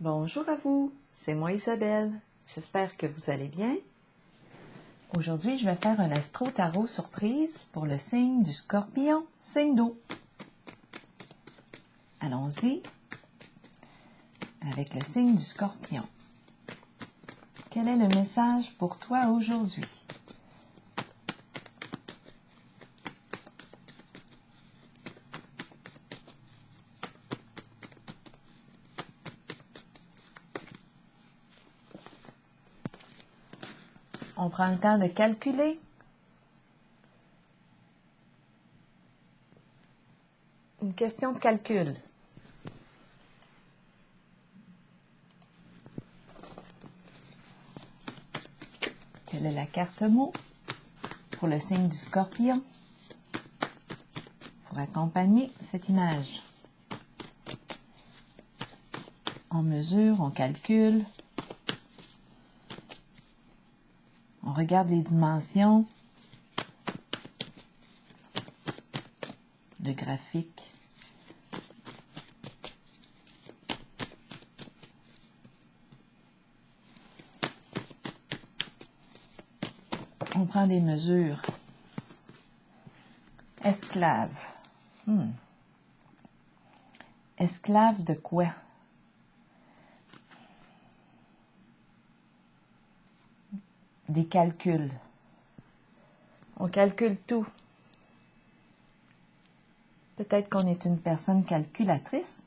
Bonjour à vous, c'est moi Isabelle. J'espère que vous allez bien. Aujourd'hui, je vais faire un astro-tarot surprise pour le signe du Scorpion, signe d'eau. Allons-y avec le signe du Scorpion. Quel est le message pour toi aujourd'hui? On prend le temps de calculer. Une question de calcul. Quelle est la carte mot pour le signe du Scorpion pour accompagner cette image? On mesure, on calcule, on regarde les dimensions, le graphique. On prend des mesures. Esclave. Esclave de quoi? Des calculs. On calcule tout. Peut-être qu'on est une personne calculatrice.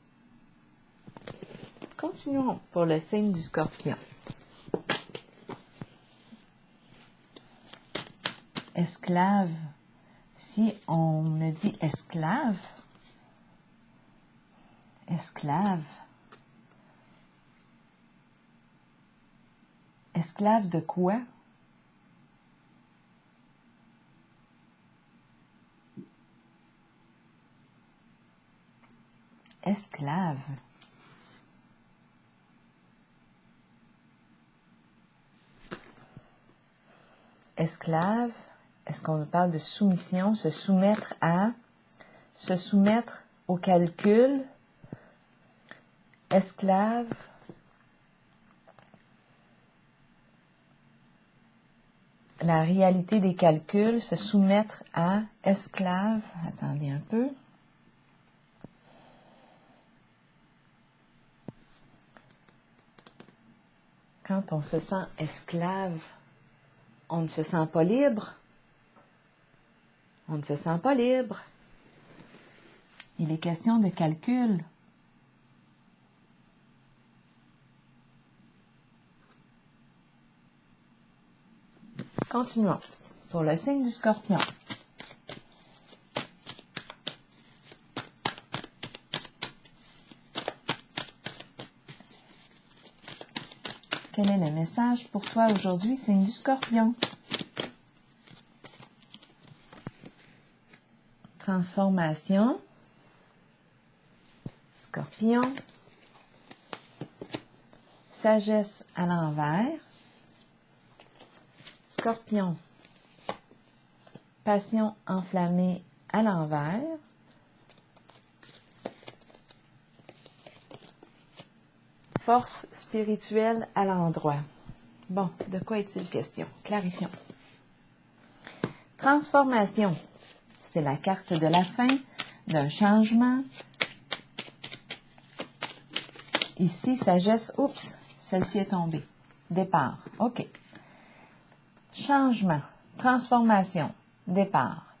Continuons pour le signe du Scorpion. Esclave. Si on me dit esclave, esclave de quoi? Esclave. Esclave, est-ce qu'on nous parle de soumission, se soumettre à, se soumettre au calcul? Esclave. La réalité des calculs, se soumettre à, esclave. Attendez un peu. Quand on se sent esclave, on ne se sent pas libre. On ne se sent pas libre. Il est question de calcul. Continuons pour le signe du Scorpion. Quel est le message pour toi aujourd'hui, signe du Scorpion? Transformation. Scorpion. Sagesse à l'envers. Scorpion. Passion enflammée à l'envers. Force spirituelle à l'endroit. Bon, de quoi est-il question? Clarifions. Transformation. C'est la carte de la fin, d'un changement. Ici, sagesse. Oups, celle-ci est tombée. Départ. OK. Changement. Transformation. Départ.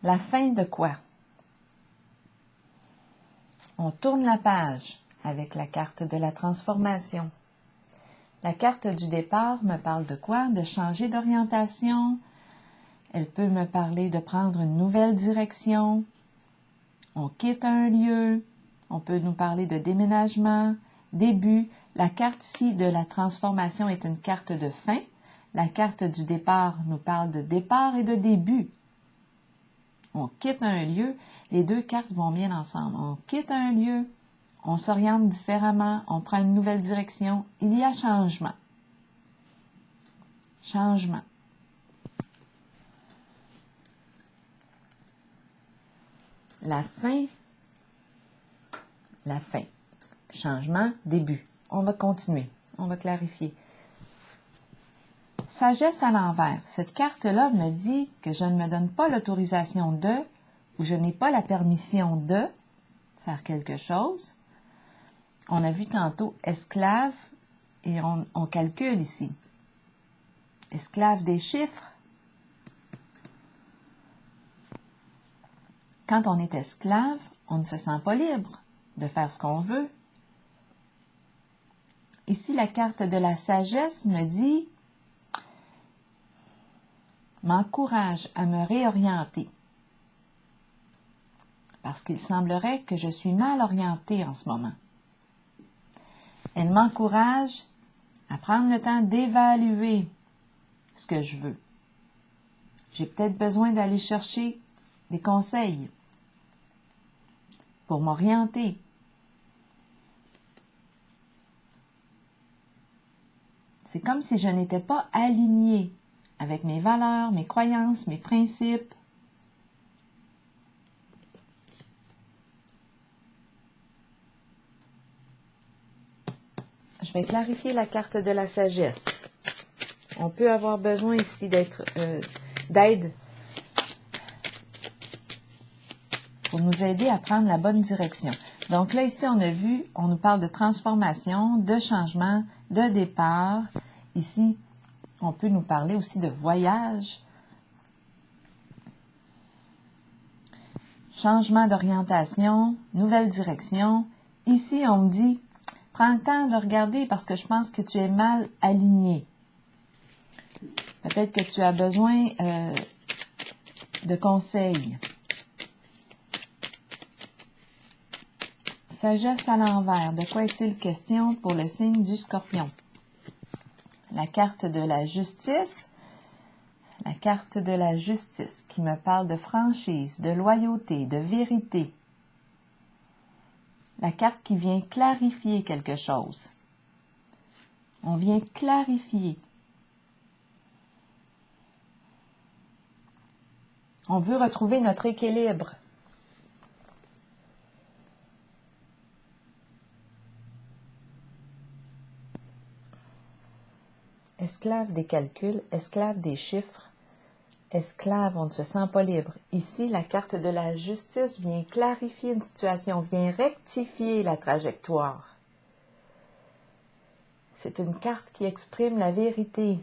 La fin de quoi? On tourne la page avec la carte de la transformation. La carte du départ me parle de quoi? De changer d'orientation. Elle peut me parler de prendre une nouvelle direction. On quitte un lieu. On peut nous parler de déménagement, début. La carte-ci de la transformation est une carte de fin. La carte du départ nous parle de départ et de début. On quitte un lieu. Les deux cartes vont bien ensemble. On quitte un lieu. On s'oriente différemment, on prend une nouvelle direction. Il y a changement. Changement. La fin. La fin. changement, début. On va continuer, on va clarifier. Sagesse à l'envers. Cette carte-là me dit que je ne me donne pas l'autorisation de, ou je n'ai pas la permission de faire quelque chose. On a vu tantôt esclave et on calcule ici. Esclave des chiffres. Quand on est esclave, on ne se sent pas libre de faire ce qu'on veut. Ici, la carte de la sagesse me dit, m'encourage à me réorienter. Parce qu'il semblerait que je suis mal orientée en ce moment. Elle m'encourage à prendre le temps d'évaluer ce que je veux. J'ai peut-être besoin d'aller chercher des conseils pour m'orienter. C'est comme si je n'étais pas alignée avec mes valeurs, mes croyances, mes principes. Je vais clarifier la carte de la sagesse. On peut avoir besoin ici d'aide pour nous aider à prendre la bonne direction. Donc là, ici, on a vu, on nous parle de transformation, de changement, de départ. Ici, on peut nous parler aussi de voyage, changement d'orientation, nouvelle direction. Ici, on me dit, prends le temps de regarder parce que je pense que tu es mal aligné. Peut-être que tu as besoin de conseils. Sagesse à l'envers. De quoi est-il question pour le signe du Scorpion? La carte de la justice. La carte de la justice qui me parle de franchise, de loyauté, de vérité. La carte qui vient clarifier quelque chose. On vient clarifier. On veut retrouver notre équilibre. Esclave des calculs, esclave des chiffres, esclave, on ne se sent pas libre. Ici, la carte de la justice vient clarifier une situation, vient rectifier la trajectoire. C'est une carte qui exprime la vérité,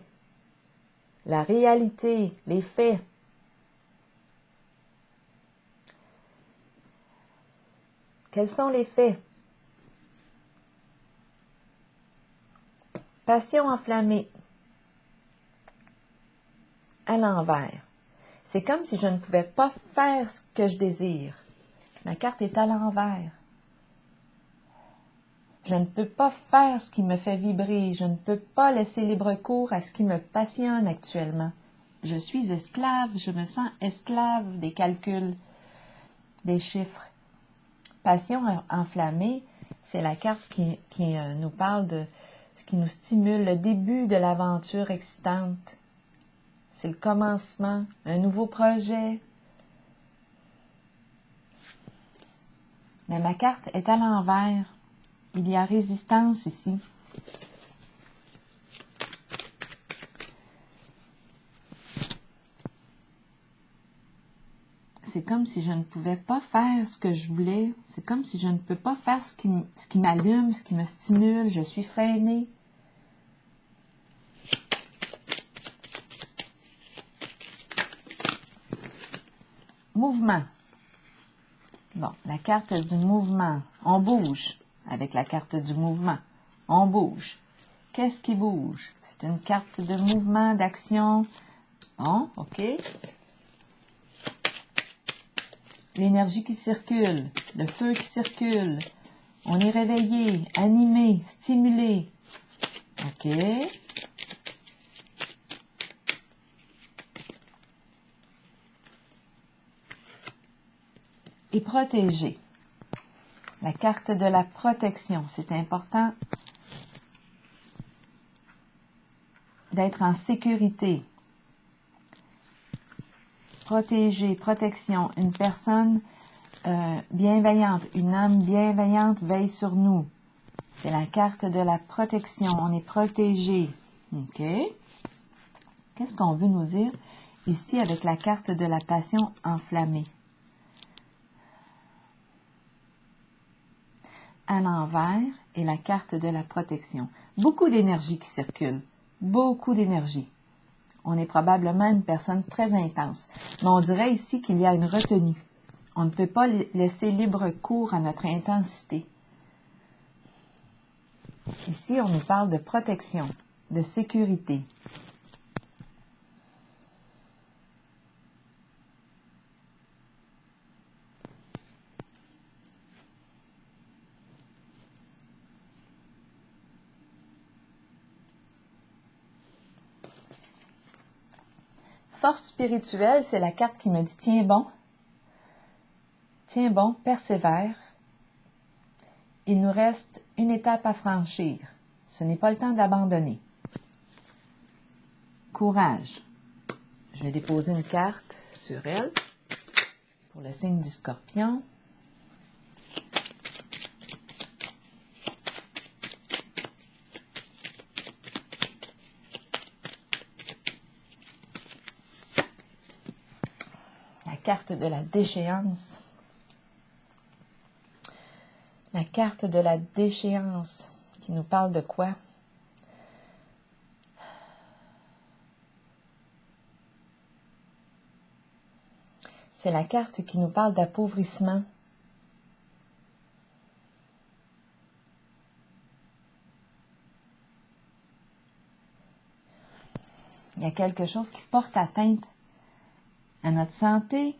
la réalité, les faits. Quels sont les faits? Passion enflammée. À l'envers. C'est comme si je ne pouvais pas faire ce que je désire. Ma carte est à l'envers. Je ne peux pas faire ce qui me fait vibrer. Je ne peux pas laisser libre cours à ce qui me passionne actuellement. Je suis esclave. Je me sens esclave des calculs, des chiffres. Passion enflammée, c'est la carte qui nous parle de ce qui nous stimule, le début de l'aventure excitante. C'est le commencement, un nouveau projet. Mais ma carte est à l'envers. Il y a résistance ici. C'est comme si je ne pouvais pas faire ce que je voulais. C'est comme si je ne peux pas faire ce qui m'allume, ce qui me stimule. Je suis freinée. Mouvement. Bon, la carte du mouvement. On bouge avec la carte du mouvement. On bouge. Qu'est-ce qui bouge? C'est une carte de mouvement, d'action. Bon, OK. L'énergie qui circule, le feu qui circule. On est réveillé, animé, stimulé. OK. Et protégé. La carte de la protection. C'est important d'être en sécurité. Protéger, protection. Une personne bienveillante, une âme bienveillante veille sur nous. C'est la carte de la protection. On est protégé. OK? Qu'est-ce qu'on veut nous dire ici avec la carte de la passion enflammée? À l'envers et la carte de la protection. Beaucoup d'énergie qui circule. Beaucoup d'énergie. On est probablement une personne très intense. Mais on dirait ici qu'il y a une retenue. On ne peut pas laisser libre cours à notre intensité. Ici, on nous parle de protection, de sécurité. Force spirituelle, c'est la carte qui me dit « Tiens bon, persévère. Il nous reste une étape à franchir. Ce n'est pas le temps d'abandonner. » Courage. Je vais déposer une carte sur elle pour le signe du Scorpion. La carte de la déchéance. La carte de la déchéance qui nous parle de quoi? C'est la carte qui nous parle d'appauvrissement. Il y a quelque chose qui porte atteinte à notre santé.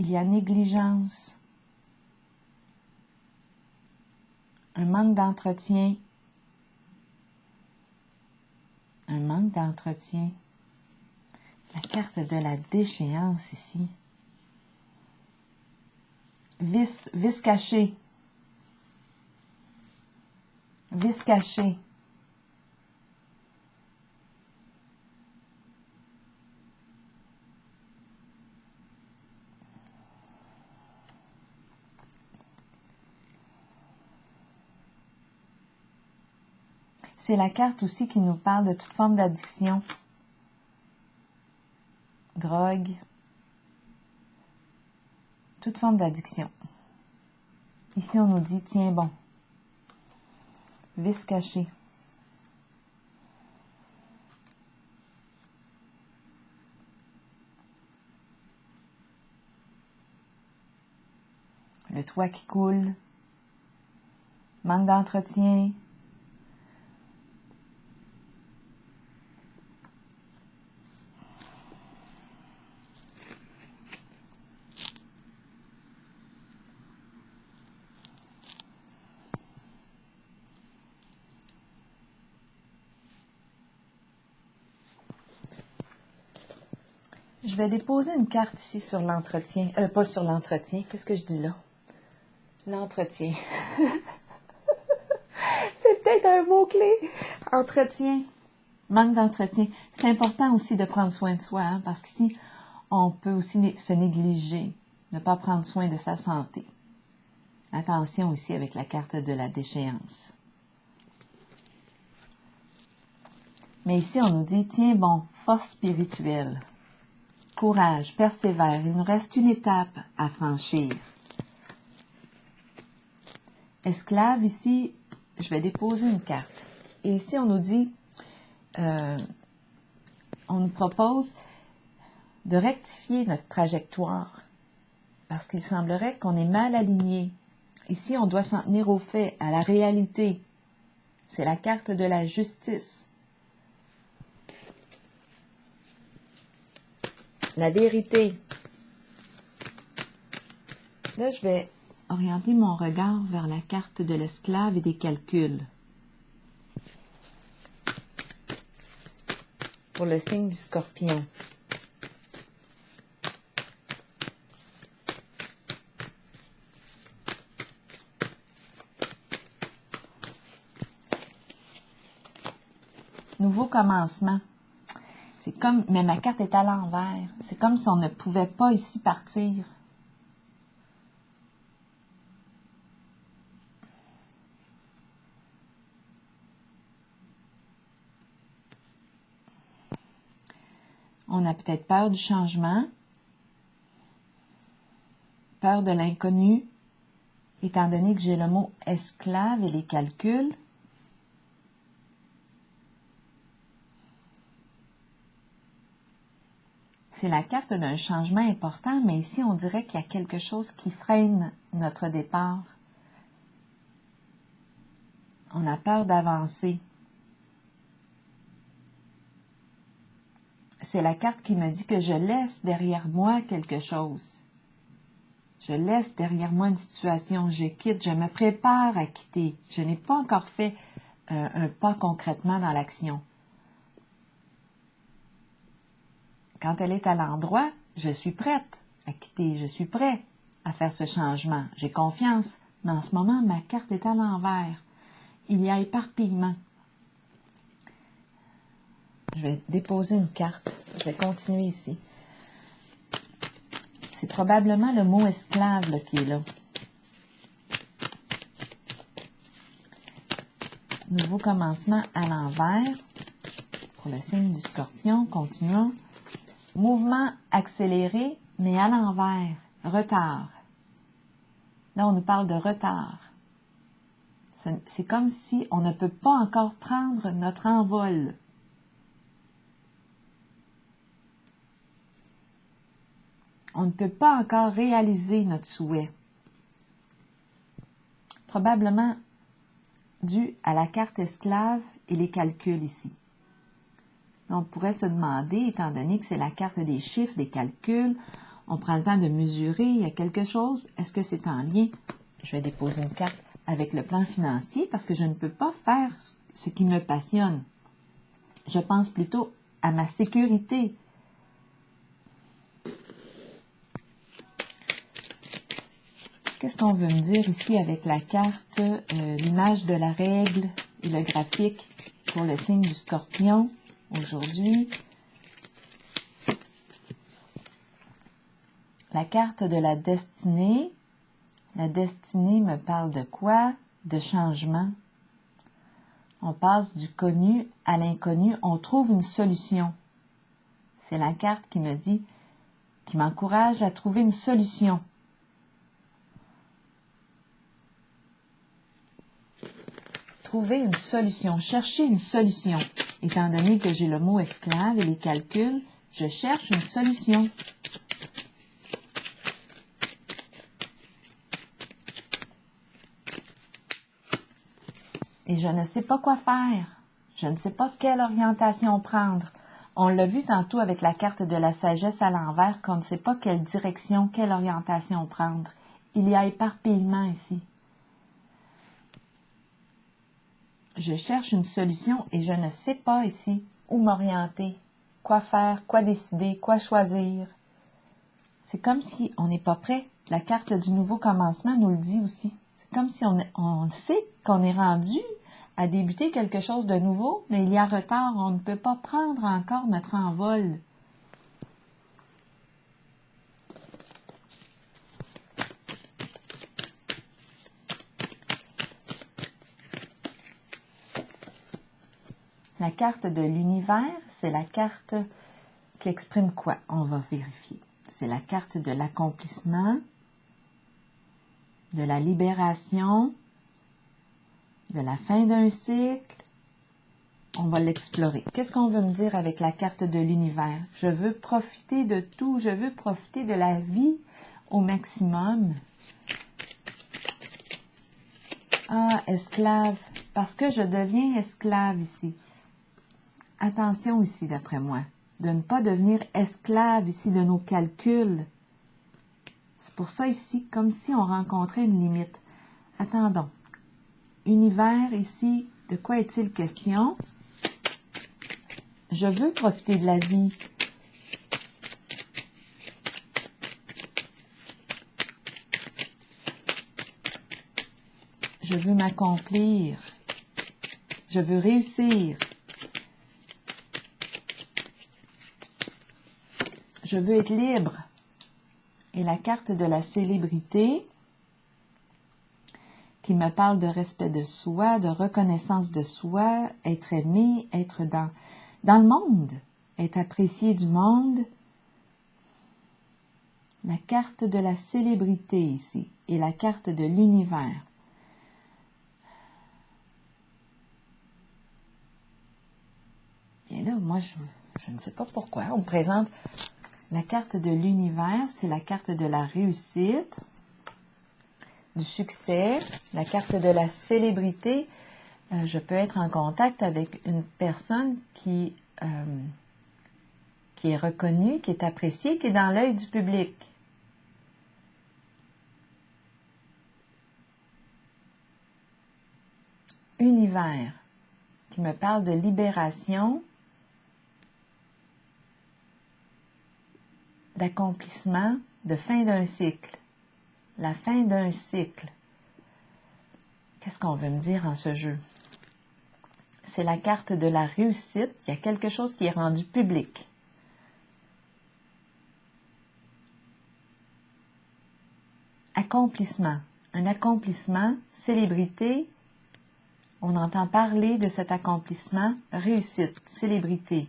Il y a négligence, un manque d'entretien, La carte de la déchéance ici. Vice caché. Vice caché. C'est la carte aussi qui nous parle de toute forme d'addiction. Drogue. Toute forme d'addiction. Ici, on nous dit, tiens bon. Vice caché. Le toit qui coule. Manque d'entretien. Je vais déposer une carte ici sur l'entretien. Pas sur l'entretien. Qu'est-ce que je dis là? L'entretien. C'est peut-être un mot-clé. Entretien. Manque d'entretien. C'est important aussi de prendre soin de soi, hein, parce qu'ici, on peut aussi se négliger, ne pas prendre soin de sa santé. Attention ici avec la carte de la déchéance. Mais ici, on nous dit, tiens bon, force spirituelle. Courage, persévère. Il nous reste une étape à franchir. Esclave, ici, je vais déposer une carte. Et ici, on nous dit, on nous propose de rectifier notre trajectoire parce qu'il semblerait qu'on est mal aligné. Ici, on doit s'en tenir aux faits, à la réalité. C'est la carte de la justice. La vérité. Là, je vais orienter mon regard vers la carte de l'esclave et des calculs. Pour le signe du Scorpion. Nouveau commencement. C'est comme, mais ma carte est à l'envers. C'est comme si on ne pouvait pas ici partir. On a peut-être peur du changement, peur de l'inconnu, étant donné que j'ai le mot esclave et les calculs. C'est la carte d'un changement important, mais ici, on dirait qu'il y a quelque chose qui freine notre départ. On a peur d'avancer. C'est la carte qui me dit que je laisse derrière moi quelque chose. Je laisse derrière moi une situation, je quitte, je me prépare à quitter. Je n'ai pas encore fait un pas concrètement dans l'action. Quand elle est à l'endroit, je suis prête à quitter, je suis prêt à faire ce changement. J'ai confiance, mais en ce moment, ma carte est à l'envers. Il y a éparpillement. Je vais déposer une carte. Je vais continuer ici. C'est probablement le mot esclave là, qui est là. Nouveau commencement à l'envers. Pour le signe du scorpion, continuons. Mouvement accéléré, mais à l'envers. Retard. Là, on nous parle de retard. C'est comme si on ne peut pas encore prendre notre envol. On ne peut pas encore réaliser notre souhait. Probablement dû à la carte esclave et les calculs ici. On pourrait se demander, étant donné que c'est la carte des chiffres, des calculs, on prend le temps de mesurer, il y a quelque chose, est-ce que c'est en lien? Je vais déposer une carte avec le plan financier parce que je ne peux pas faire ce qui me passionne. Je pense plutôt à ma sécurité. Qu'est-ce qu'on veut me dire ici avec la carte, l'image de la règle et le graphique pour le signe du scorpion aujourd'hui? La carte de la destinée. La destinée me parle de quoi? De changement. On passe du connu à l'inconnu. On trouve une solution. C'est la carte qui me dit, qui m'encourage à trouver une solution. Trouver une solution, chercher une solution. Étant donné que j'ai le mot esclave et les calculs, je cherche une solution. Et je ne sais pas quoi faire. Je ne sais pas quelle orientation prendre. On l'a vu tantôt avec la carte de la sagesse à l'envers qu'on ne sait pas quelle direction, quelle orientation prendre. Il y a éparpillement ici. Je cherche une solution et je ne sais pas ici où m'orienter, quoi faire, quoi décider, quoi choisir. C'est comme si on n'est pas prêt. La carte du nouveau commencement nous le dit aussi. C'est comme si on sait qu'on est rendu à débuter quelque chose de nouveau, mais il y a retard, on ne peut pas prendre encore notre envol. La carte de l'univers, c'est la carte qui exprime quoi? On va vérifier. C'est la carte de l'accomplissement, de la libération, de la fin d'un cycle. On va l'explorer. Qu'est-ce qu'on veut me dire avec la carte de l'univers? Je veux profiter de tout, je veux profiter de la vie au maximum. Ah, esclave, parce que je deviens esclave ici. Attention ici, d'après moi, de ne pas devenir esclave ici de nos calculs. C'est pour ça ici, comme si on rencontrait une limite. Attendons. Univers ici, de quoi est-il question? Je veux profiter de la vie. Je veux m'accomplir. Je veux réussir. Je veux être libre. Et la carte de la célébrité qui me parle de respect de soi, de reconnaissance de soi, être aimé, être dans le monde. être apprécié du monde. La carte de la célébrité ici et la carte de l'univers. Et là, moi, je ne sais pas pourquoi. On me présente la carte de l'univers, c'est la carte de la réussite, du succès, la carte de la célébrité. Je peux être en contact avec une personne qui est reconnue, qui est appréciée, qui est dans l'œil du public. Univers, qui me parle de libération, d'accomplissement, de fin d'un cycle. La fin d'un cycle. Qu'est-ce qu'on veut me dire en ce jeu? C'est la carte de la réussite. Il y a quelque chose qui est rendu public. Accomplissement. Un accomplissement, célébrité. On entend parler de cet accomplissement, réussite, célébrité.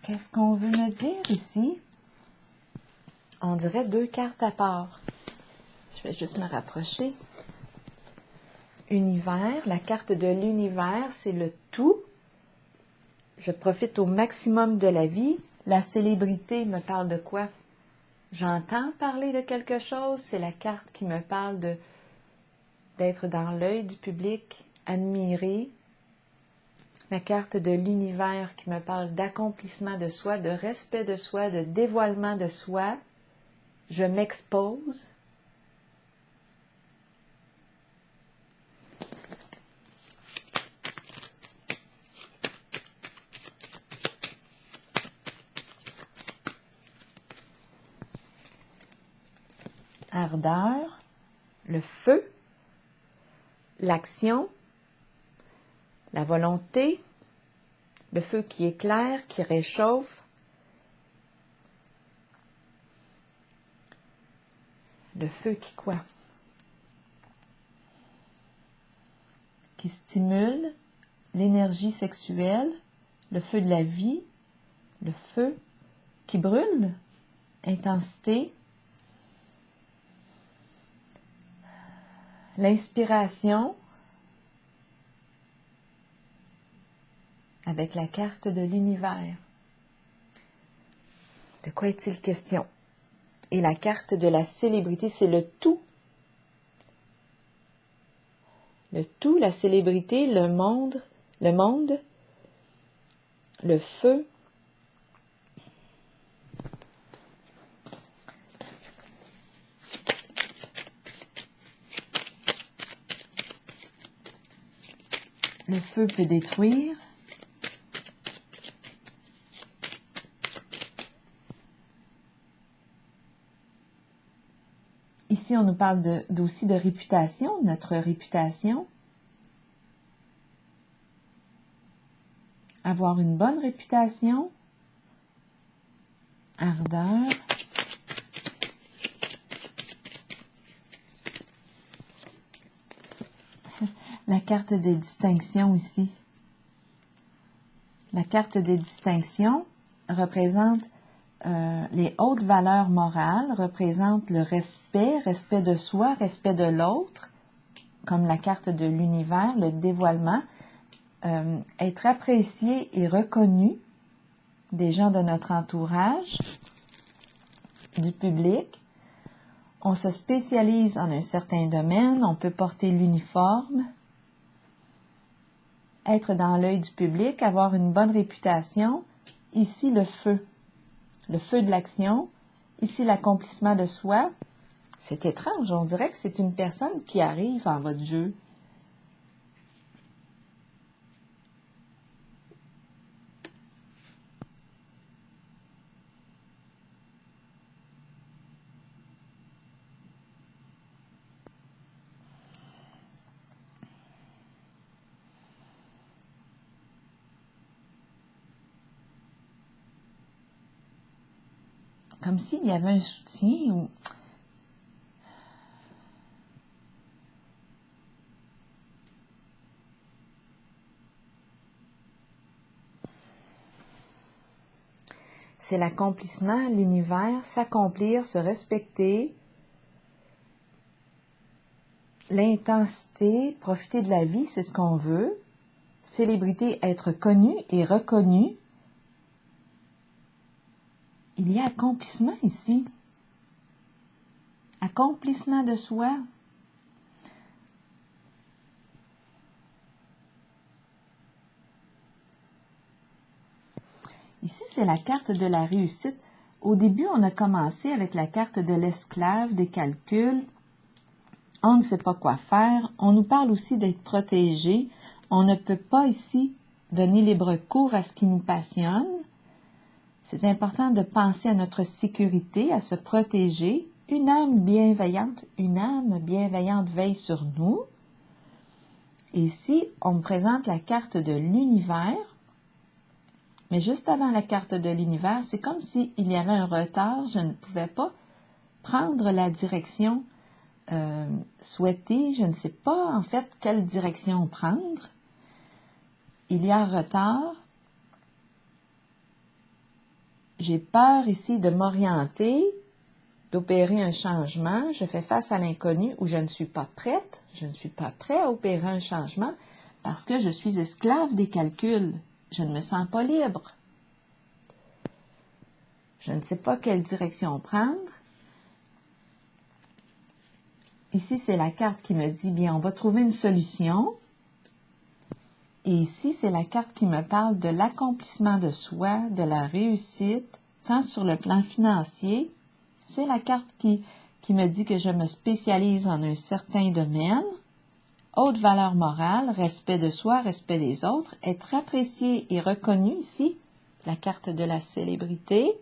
Qu'est-ce qu'on veut me dire ici? On dirait 2 cartes à part. Je vais juste me rapprocher. Univers, la carte de l'univers, c'est le tout. Je profite au maximum de la vie. La célébrité me parle de quoi? J'entends parler de quelque chose. C'est la carte qui me parle d'être dans l'œil du public, admiré. La carte de l'univers qui me parle d'accomplissement de soi, de respect de soi, de dévoilement de soi. Je m'expose. Ardeur, le feu, l'action, la volonté, le feu qui éclaire, qui réchauffe, le feu qui quoi? Qui stimule l'énergie sexuelle, le feu de la vie, le feu qui brûle, intensité, l'inspiration, avec la carte de l'univers. De quoi est-il question? Et la carte de la célébrité, c'est le tout. Le tout, la célébrité, le monde, le feu. Le feu peut détruire. Ici, on nous parle aussi de réputation, notre réputation. Avoir une bonne réputation. Ardeur. La carte des distinctions ici. La carte des distinctions représente les hautes valeurs morales, représente le respect, respect de soi, respect de l'autre, comme la carte de l'univers, le dévoilement, être apprécié et reconnu des gens de notre entourage, du public. On se spécialise en un certain domaine, on peut porter l'uniforme, être dans l'œil du public, avoir une bonne réputation. Ici, le feu de l'action. Ici, l'accomplissement de soi. C'est étrange, on dirait que c'est une personne qui arrive en votre jeu. comme s'il y avait un soutien ou... C'est l'accomplissement, l'univers, s'accomplir, se respecter, l'intensité, profiter de la vie, c'est ce qu'on veut. Célébrité, être connu et reconnu. Il y a accomplissement ici. Accomplissement de soi. Ici, c'est la carte de la réussite. Au début, on a commencé avec la carte de l'esclave, des calculs. On ne sait pas quoi faire. On nous parle aussi d'être protégé. On ne peut pas ici donner libre cours à ce qui nous passionne. C'est important de penser à notre sécurité, à se protéger. Une âme bienveillante veille sur nous. Et ici, on me présente la carte de l'univers. Mais juste avant la carte de l'univers, c'est comme s'il y avait un retard. Je ne pouvais pas prendre la direction souhaitée. Je ne sais pas en fait quelle direction prendre. Il y a un retard. J'ai peur ici de m'orienter, d'opérer un changement. Je fais face à l'inconnu où je ne suis pas prête. Je ne suis pas prêt à opérer un changement parce que je suis esclave des calculs. Je ne me sens pas libre. Je ne sais pas quelle direction prendre. Ici, c'est la carte qui me dit, bien, on va trouver une solution. Et ici, c'est la carte qui me parle de l'accomplissement de soi, de la réussite, tant sur le plan financier. C'est la carte qui me dit que je me spécialise en un certain domaine. Haute valeur morale, respect de soi, respect des autres, être apprécié et reconnu ici, la carte de la célébrité.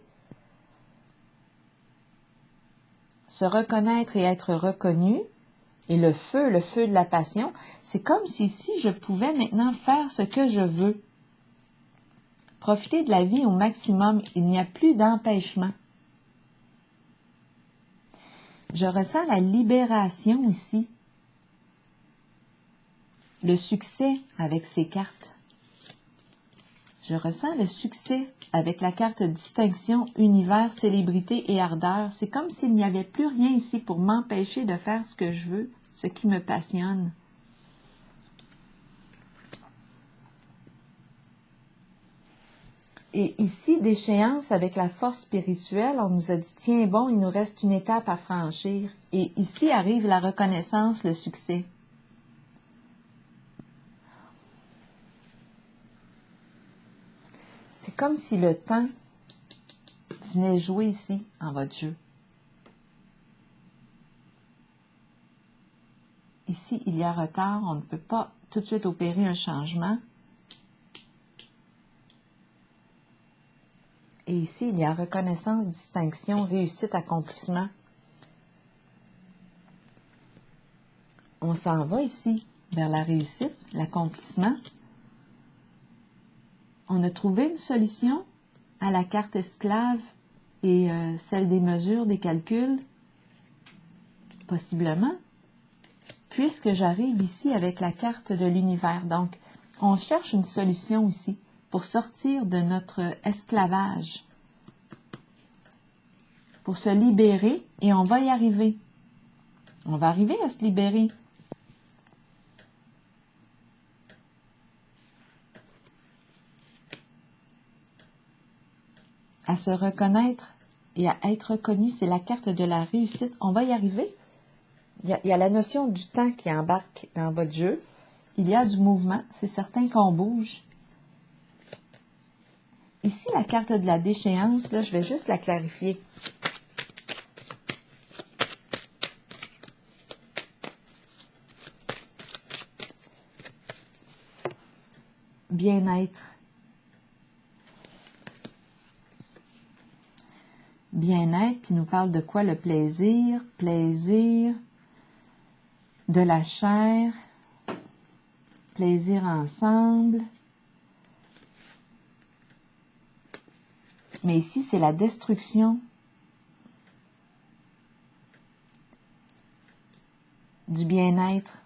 Se reconnaître et être reconnu, et le feu de la passion, c'est comme si ici je pouvais maintenant faire ce que je veux. Profiter de la vie au maximum, il n'y a plus d'empêchement. Je ressens la libération ici. Le succès avec ces cartes. Je ressens le succès avec la carte distinction, univers, célébrité et ardeur. C'est comme s'il n'y avait plus rien ici pour m'empêcher de faire ce que je veux, ce qui me passionne. Et ici, d'échéance avec la force spirituelle, on nous a dit, tiens bon, il nous reste une étape à franchir. Et ici arrive la reconnaissance, le succès. C'est comme si le temps venait jouer ici, en votre jeu. Ici, il y a retard, on ne peut pas tout de suite opérer un changement. Et ici, il y a reconnaissance, distinction, réussite, accomplissement. On s'en va ici, vers la réussite, l'accomplissement. On a trouvé une solution à la carte esclave et celle des mesures, des calculs, possiblement, puisque j'arrive ici avec la carte de l'univers. Donc, on cherche une solution ici pour sortir de notre esclavage, pour se libérer, et on va y arriver. On va arriver à se libérer. À se reconnaître et à être reconnu, c'est la carte de la réussite. On va y arriver. Il y a la notion du temps qui embarque dans votre jeu. Il y a du mouvement. C'est certain qu'on bouge. Ici, la carte de la déchéance, là, je vais juste la clarifier. Bien-être. Bien-être qui nous parle de quoi? Le plaisir, plaisir de la chair, plaisir ensemble. Mais ici, c'est la destruction. du bien-être.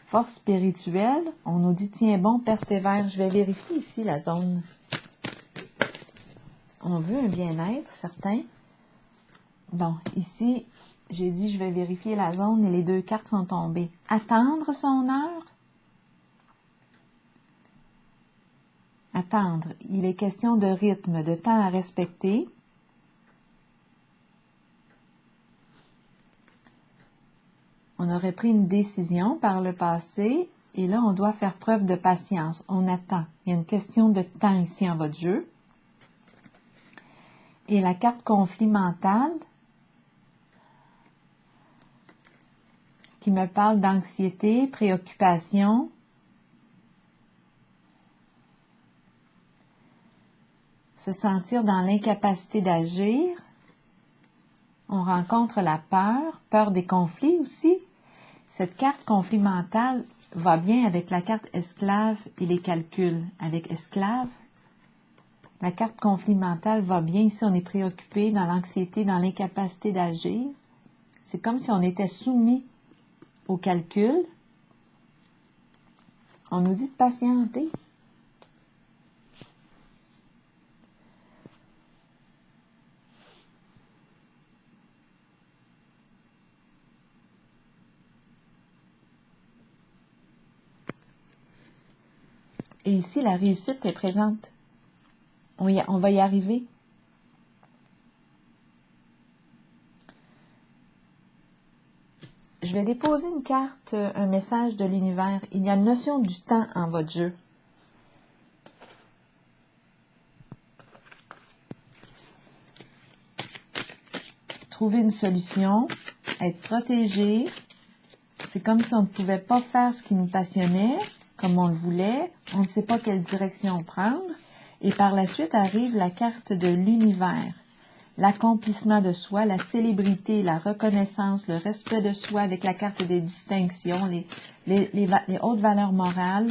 Force spirituelle, on nous dit, tiens bon, persévère. Je vais vérifier ici la zone. On veut un bien-être, certain. Bon, ici, j'ai dit, je vais vérifier la zone et les deux cartes sont tombées. Attendre son heure. Attendre. Il est question de rythme, de temps à respecter. On aurait pris une décision par le passé et là, on doit faire preuve de patience. On attend. Il y a une question de temps ici en votre jeu. Et la carte conflit mental qui me parle d'anxiété, préoccupation. Se sentir dans l'incapacité d'agir. On rencontre la peur, peur des conflits aussi. Cette carte conflit mental va bien avec la carte esclave et les calculs. Avec esclave, la carte conflit mental va bien. Ici, on est préoccupé dans l'anxiété, dans l'incapacité d'agir. C'est comme si on était soumis au calcul. On nous dit de patienter. Et ici, la réussite est présente. On va y arriver. Je vais déposer une carte, un message de l'univers. Il y a une notion du temps en votre jeu. Trouver une solution, être protégé. C'est comme si on ne pouvait pas faire ce qui nous passionnait, comme on le voulait. On ne sait pas quelle direction prendre. Et par la suite arrive la carte de l'univers. L'accomplissement de soi, la célébrité, la reconnaissance, le respect de soi avec la carte des distinctions, les hautes valeurs morales.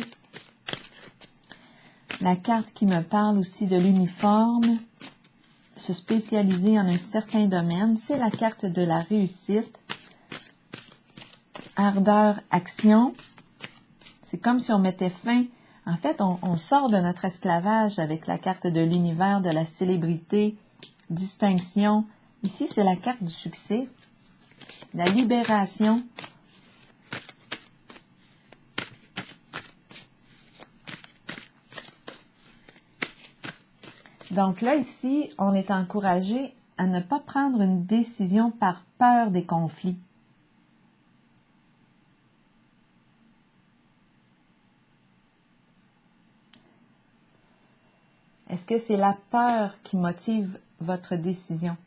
La carte qui me parle aussi de l'uniforme, se spécialiser en un certain domaine, c'est la carte de la réussite. Ardeur, action. C'est comme si on mettait fin. En fait, on sort de notre esclavage avec la carte de l'univers, de la célébrité, distinction. Ici, c'est la carte du succès, la libération. Donc là, ici, on est encouragé à ne pas prendre une décision par peur des conflits. Est-ce que c'est la peur qui motive votre décision?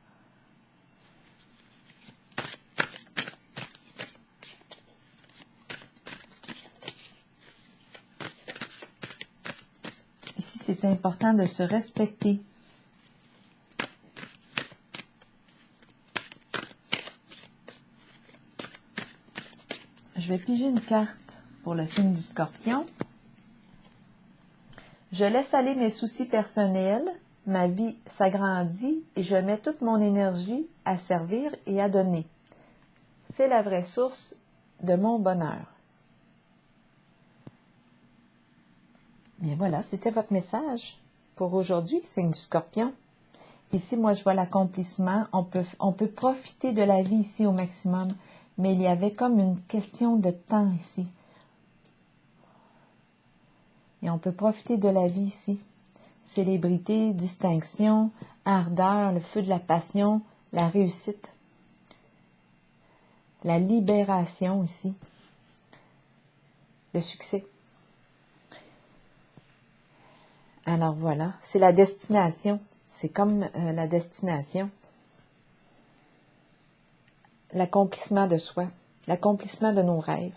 Ici, c'est important de se respecter. Je vais piger une carte pour le signe du Scorpion. Je laisse aller mes soucis personnels, ma vie s'agrandit et je mets toute mon énergie à servir et à donner. C'est la vraie source de mon bonheur. Bien voilà, c'était votre message pour aujourd'hui, signe du Scorpion. Ici, moi, je vois l'accomplissement. On peut profiter de la vie ici au maximum, mais il y avait comme une question de temps ici. Et on peut profiter de la vie ici. Célébrité, distinction, ardeur, le feu de la passion, la réussite. La libération ici. Le succès. Alors voilà, c'est la destination. C'est comme la destination. L'accomplissement de soi. L'accomplissement de nos rêves.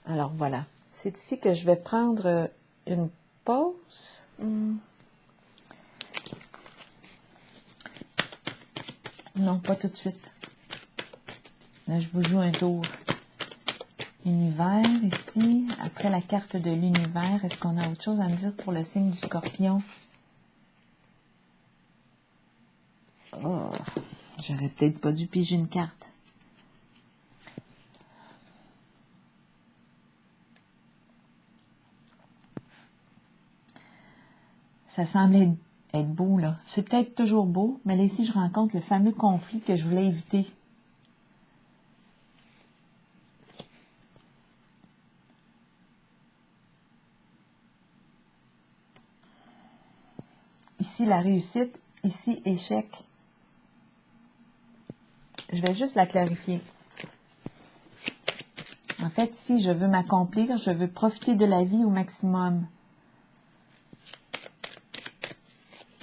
Alors voilà, c'est ici que je vais prendre une pause. Non, pas tout de suite. Là, je vous joue un tour. Univers ici, après la carte de l'univers, est-ce qu'on a autre chose à me dire pour le signe du Scorpion? Oh, J'aurais peut-être pas dû piger une carte. Ça semble être beau, là. C'est peut-être toujours beau, mais là, ici, je rencontre le fameux conflit que je voulais éviter. Ici, la réussite. Ici, échec. Je vais juste la clarifier. En fait, ici, je veux m'accomplir, je veux profiter de la vie au maximum.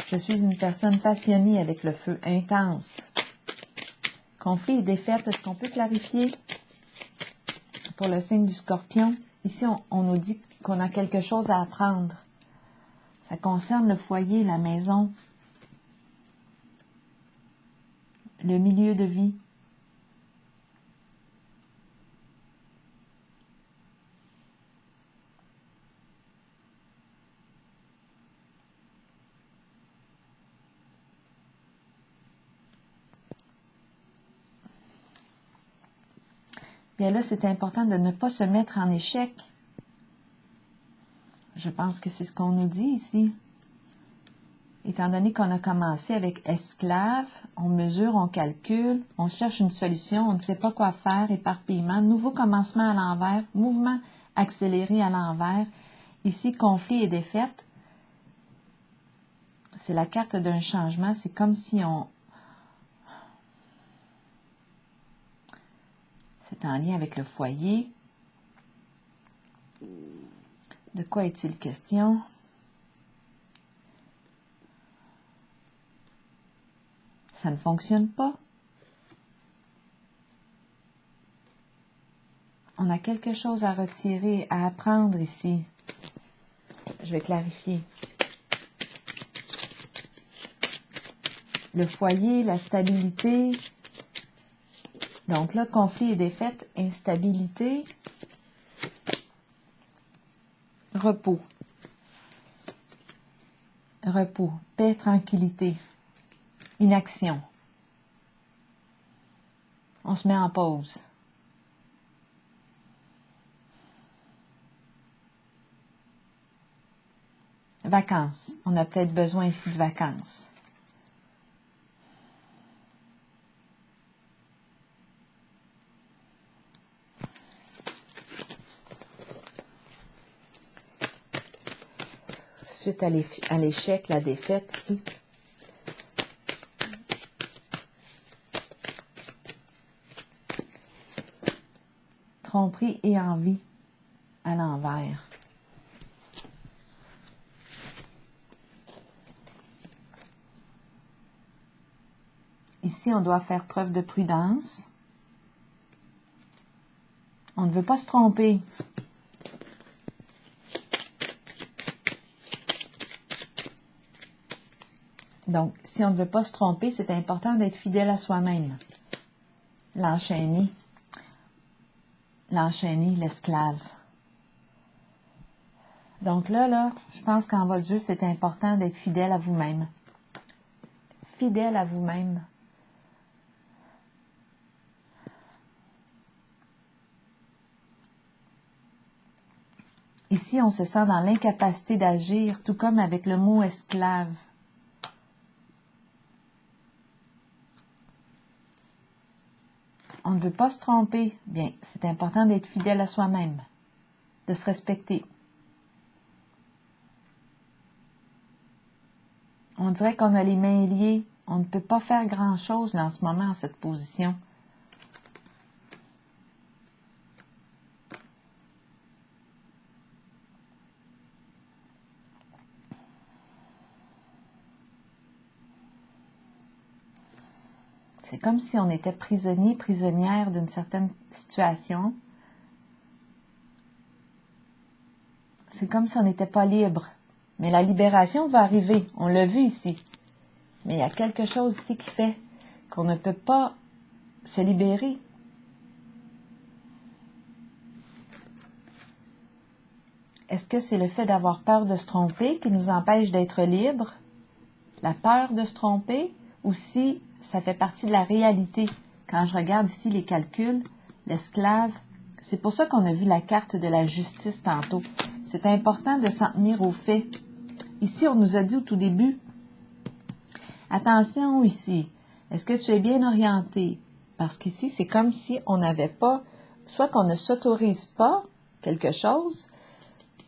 Je suis une personne passionnée avec le feu intense. Conflit et défaite, est-ce qu'on peut clarifier pour le signe du Scorpion? Ici, on nous dit qu'on a quelque chose à apprendre. Ça concerne le foyer, la maison, le milieu de vie. Bien là, c'est important de ne pas se mettre en échec. Je pense que c'est ce qu'on nous dit ici. Étant donné qu'on a commencé avec esclave, on mesure, on calcule, on cherche une solution, on ne sait pas quoi faire, éparpillement, nouveau commencement à l'envers, mouvement accéléré à l'envers. Ici, conflit et défaite. C'est la carte d'un changement. C'est comme si on... C'est en lien avec le foyer. De quoi est-il question? Ça ne fonctionne pas. On a quelque chose à retirer, à apprendre ici. Je vais clarifier. Le foyer, la stabilité. Donc là, conflit et défaite, instabilité, repos. Repos, paix, tranquillité, inaction. On se met en pause. Vacances. On a peut-être besoin ici de vacances. Suite à l'échec, la défaite ici. Tromperie et envie à l'envers. Ici, on doit faire preuve de prudence. On ne veut pas se tromper. Donc, si on ne veut pas se tromper, c'est important d'être fidèle à soi-même. L'enchaîner, l'esclave. Donc là, je pense qu'en votre jeu, c'est important d'être fidèle à vous-même. Fidèle à vous-même. Ici, on se sent dans l'incapacité d'agir, tout comme avec le mot esclave. On ne veut pas se tromper. Bien, c'est important d'être fidèle à soi-même, de se respecter. On dirait qu'on a les mains liées. On ne peut pas faire grand-chose en ce moment, en cette position. C'est comme si on était prisonnier, prisonnière d'une certaine situation. C'est comme si on n'était pas libre. Mais la libération va arriver. On l'a vu ici. Mais il y a quelque chose ici qui fait qu'on ne peut pas se libérer. Est-ce que c'est le fait d'avoir peur de se tromper qui nous empêche d'être libres? La peur de se tromper? ou si ça fait partie de la réalité. Quand je regarde ici les calculs, l'esclave, c'est pour ça qu'on a vu la carte de la justice tantôt. C'est important de s'en tenir aux faits. Ici, on nous a dit au tout début, attention ici, est-ce que tu es bien orienté? Parce qu'ici, c'est comme si on n'avait pas, soit qu'on ne s'autorise pas quelque chose,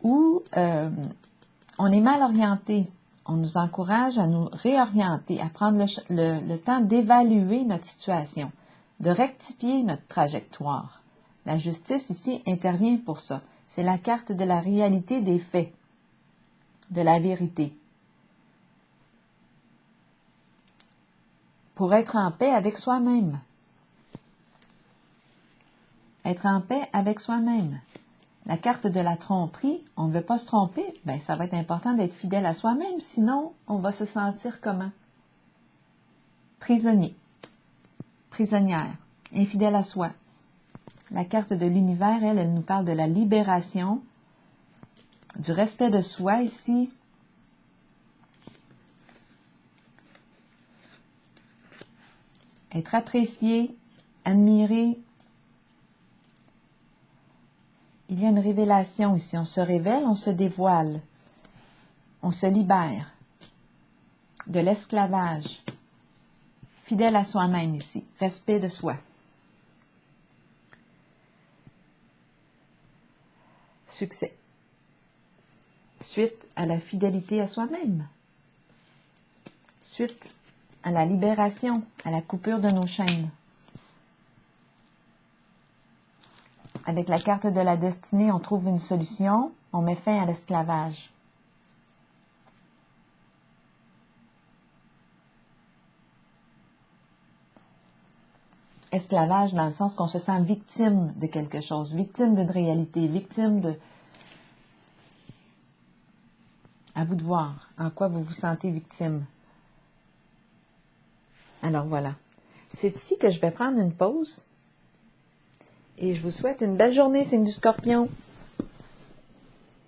ou on est mal orienté. On nous encourage à nous réorienter, à prendre le temps d'évaluer notre situation, de rectifier notre trajectoire. La justice ici intervient pour ça. C'est la carte de la réalité des faits, de la vérité. Pour être en paix avec soi-même. Être en paix avec soi-même. La carte de la tromperie, on ne veut pas se tromper, bien, ça va être important d'être fidèle à soi-même, sinon on va se sentir comment? Prisonnier, prisonnière, infidèle à soi. La carte de l'univers, elle nous parle de la libération, du respect de soi ici. Être apprécié, admiré. Il y a une révélation ici. On se révèle, on se dévoile. On se libère de l'esclavage. Fidèle à soi-même ici. Respect de soi. Succès. Suite à la fidélité à soi-même. Suite à la libération, à la coupure de nos chaînes. Avec la carte de la destinée, on trouve une solution, on met fin à l'esclavage. Esclavage dans le sens qu'on se sent victime de quelque chose, victime d'une réalité, victime de... À vous de voir en quoi vous vous sentez victime. Alors voilà. C'est ici que je vais prendre une pause. Et je vous souhaite une belle journée, signe du Scorpion.